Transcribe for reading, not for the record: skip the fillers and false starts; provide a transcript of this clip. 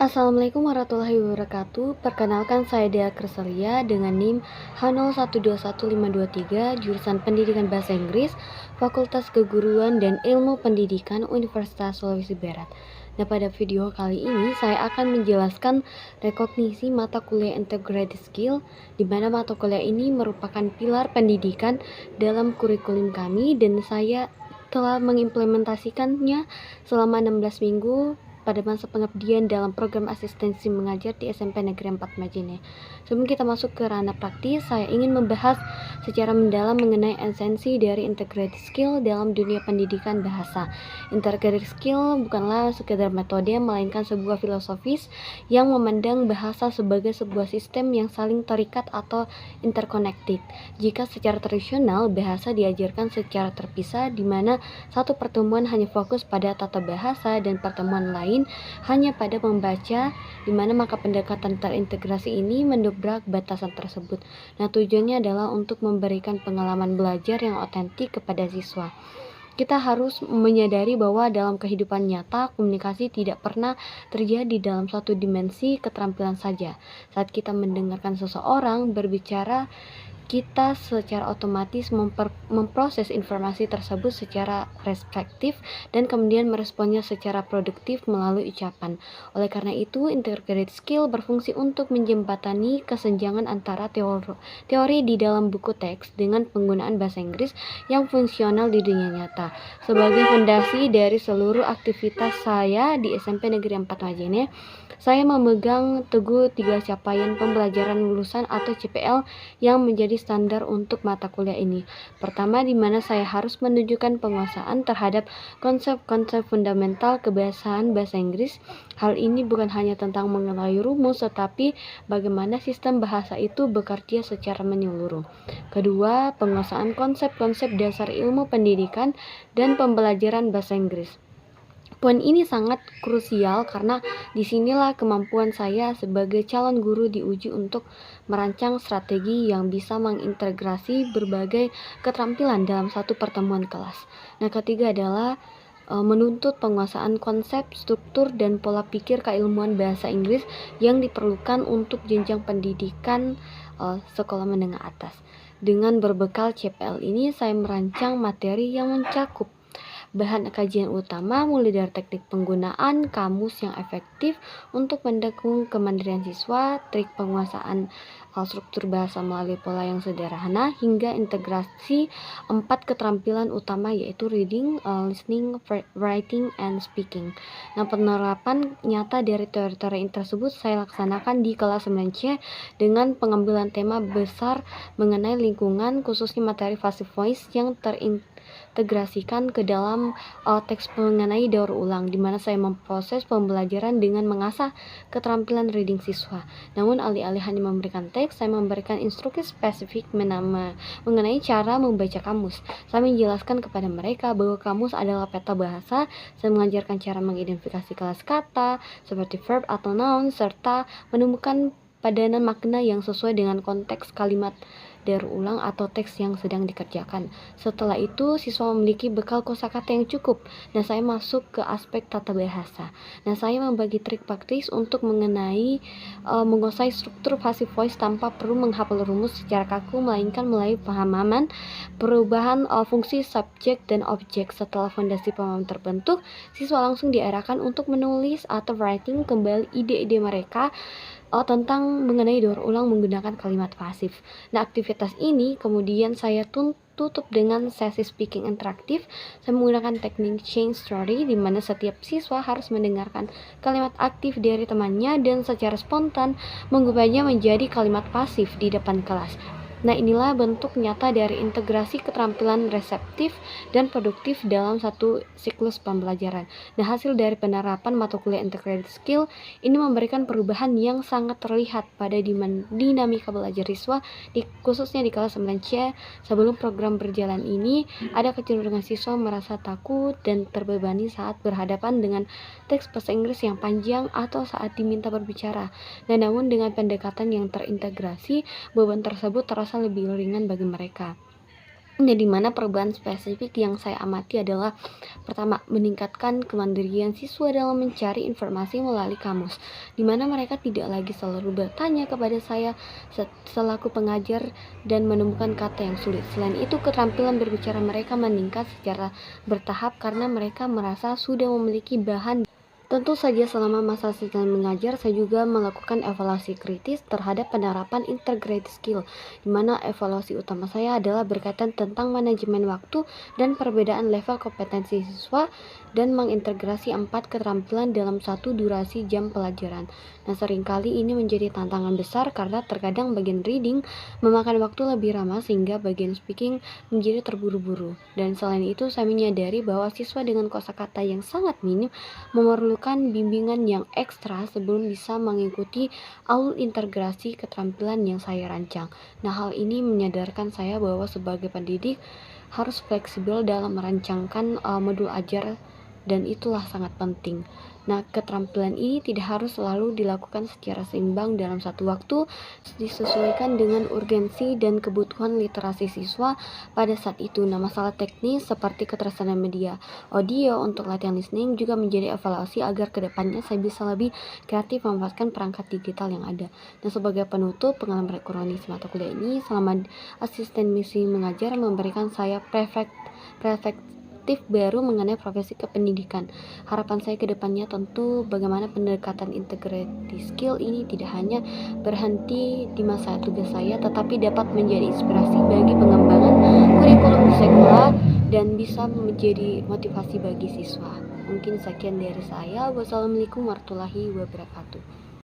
Assalamualaikum warahmatullahi wabarakatuh. Perkenalkan saya Dea Kreselia dengan NIM H01215523 jurusan Pendidikan Bahasa Inggris, Fakultas Keguruan dan Ilmu Pendidikan Universitas Sulawesi Barat. Nah, pada video kali ini saya akan menjelaskan rekognisi mata kuliah Integrated Skill, di mana mata kuliah ini merupakan pilar pendidikan dalam kurikulum kami dan saya telah mengimplementasikannya selama 16 minggu pada masa pengabdian dalam program asistensi mengajar di SMP Negeri 4 Majene. Sebelum kita masuk ke ranah praktis, saya ingin membahas secara mendalam mengenai esensi dari integrated skill dalam dunia pendidikan bahasa. Integrated skill bukanlah sekedar metode, melainkan sebuah filosofis yang memandang bahasa sebagai sebuah sistem yang saling terikat atau interconnected. Jika secara tradisional bahasa diajarkan secara terpisah, di mana satu pertemuan hanya fokus pada tata bahasa dan pertemuan lain hanya pada membaca, di mana maka pendekatan terintegrasi ini mendobrak batasan tersebut. Nah, tujuannya adalah untuk memberikan pengalaman belajar yang otentik kepada siswa. Kita harus menyadari bahwa dalam kehidupan nyata, komunikasi tidak pernah terjadi dalam satu dimensi keterampilan saja. Saat kita mendengarkan seseorang berbicara, kita secara otomatis memproses informasi tersebut secara responsif dan kemudian meresponnya secara produktif melalui ucapan. Oleh karena itu, integrated skill berfungsi untuk menjembatani kesenjangan antara teori di dalam buku teks dengan penggunaan bahasa Inggris yang fungsional di dunia nyata. Sebagai fondasi dari seluruh aktivitas saya di SMP Negeri 4 Majene, saya memegang teguh 3 capaian pembelajaran lulusan atau CPL yang menjadi standar untuk mata kuliah ini. Pertama, di mana saya harus menunjukkan penguasaan terhadap konsep-konsep fundamental kebahasaan bahasa Inggris. Hal ini bukan hanya tentang mengenai rumus, tetapi bagaimana sistem bahasa itu bekerja secara menyeluruh. Kedua, penguasaan konsep-konsep dasar ilmu pendidikan dan pembelajaran bahasa Inggris. Poin ini sangat krusial karena disinilah kemampuan saya sebagai calon guru diuji untuk merancang strategi yang bisa mengintegrasi berbagai keterampilan dalam satu pertemuan kelas. Nah, ketiga adalah menuntut penguasaan konsep, struktur, dan pola pikir keilmuan bahasa Inggris yang diperlukan untuk jenjang pendidikan sekolah menengah atas. Dengan berbekal CPL ini, saya merancang materi yang mencakup bahan kajian utama mulai dari teknik penggunaan kamus yang efektif untuk mendukung kemandirian siswa, trik penguasaan struktur bahasa melalui pola yang sederhana, hingga integrasi 4 keterampilan utama yaitu reading, listening, writing, and speaking. Nah, penerapan nyata dari teori-teori tersebut saya laksanakan di kelas 9C dengan pengambilan tema besar mengenai lingkungan, khususnya materi passive voice yang terintegrasikan ke dalam teks mengenai daur ulang, di mana saya memproses pembelajaran dengan mengasah keterampilan reading siswa. Namun alih-alih hanya memberikan teks, saya memberikan instruksi spesifik mengenai cara membaca kamus. Saya menjelaskan kepada mereka bahwa kamus adalah peta bahasa. Saya mengajarkan cara mengidentifikasi kelas kata seperti verb atau noun, serta menemukan padanan makna yang sesuai dengan konteks kalimat daur ulang atau teks yang sedang dikerjakan. Setelah itu, siswa memiliki bekal kosakata yang cukup. Nah, saya masuk ke aspek tata bahasa. Nah, saya membagi trik praktis untuk menguasai struktur passive voice tanpa perlu menghafal rumus secara kaku, melainkan melalui pemahaman perubahan fungsi subjek dan objek. Setelah fondasi pemahaman terbentuk, siswa langsung diarahkan untuk menulis atau writing kembali ide-ide mereka tentang mengenai daur ulang menggunakan kalimat pasif. Nah, aktivitas ini kemudian saya tutup dengan sesi speaking interaktif. Saya menggunakan teknik chain story, di mana setiap siswa harus mendengarkan kalimat aktif dari temannya dan secara spontan mengubahnya menjadi kalimat pasif di depan kelas. Nah, inilah bentuk nyata dari integrasi keterampilan reseptif dan produktif dalam satu siklus pembelajaran. Nah, hasil dari penerapan mata kuliah integrated skill ini memberikan perubahan yang sangat terlihat pada dinamika belajar siswa, khususnya di kelas 9C. Sebelum program berjalan ini, ada kecenderungan siswa merasa takut dan terbebani saat berhadapan dengan teks bahasa Inggris yang panjang atau saat diminta berbicara. Nah, namun dengan pendekatan yang terintegrasi, beban tersebut terasa lebih ringan bagi mereka. Nah, di mana perubahan spesifik yang saya amati adalah pertama, meningkatkan kemandirian siswa dalam mencari informasi melalui kamus, di mana mereka tidak lagi selalu bertanya kepada saya selaku pengajar dan menemukan kata yang sulit. Selain itu, keterampilan berbicara mereka meningkat secara bertahap karena mereka merasa sudah memiliki bahan. Tentu saja selama masa asisten mengajar, saya juga melakukan evaluasi kritis terhadap penerapan integrated skill, di mana evaluasi utama saya adalah berkaitan tentang manajemen waktu dan perbedaan level kompetensi siswa dan mengintegrasi 4 keterampilan dalam satu durasi jam pelajaran. Nah, seringkali ini menjadi tantangan besar karena terkadang bagian reading memakan waktu lebih lama sehingga bagian speaking menjadi terburu-buru. Dan selain itu, saya menyadari bahwa siswa dengan kosakata yang sangat minim memerlukan bimbingan yang ekstra sebelum bisa mengikuti alur integrasi keterampilan yang saya rancang. Nah, hal ini menyadarkan saya bahwa sebagai pendidik harus fleksibel dalam merancangkan modul ajar dan itulah sangat penting. Nah, keterampilan ini tidak harus selalu dilakukan secara seimbang dalam satu waktu, disesuaikan dengan urgensi dan kebutuhan literasi siswa pada saat itu. Nah, masalah teknis seperti ketersediaan media audio untuk latihan listening juga menjadi evaluasi agar kedepannya saya bisa lebih kreatif memanfaatkan perangkat digital yang ada. Nah, sebagai penutup, pengalaman kronis mata kuliah ini selama asisten misi mengajar memberikan saya perspektif baru mengenai profesi kependidikan. Harapan saya ke depannya tentu bagaimana pendekatan integrity skill ini tidak hanya berhenti di masa tugas saya, tetapi dapat menjadi inspirasi bagi pengembangan kurikulum di sekolah dan bisa menjadi motivasi bagi siswa. Mungkin sekian dari saya. Wassalamualaikum warahmatullahi wabarakatuh.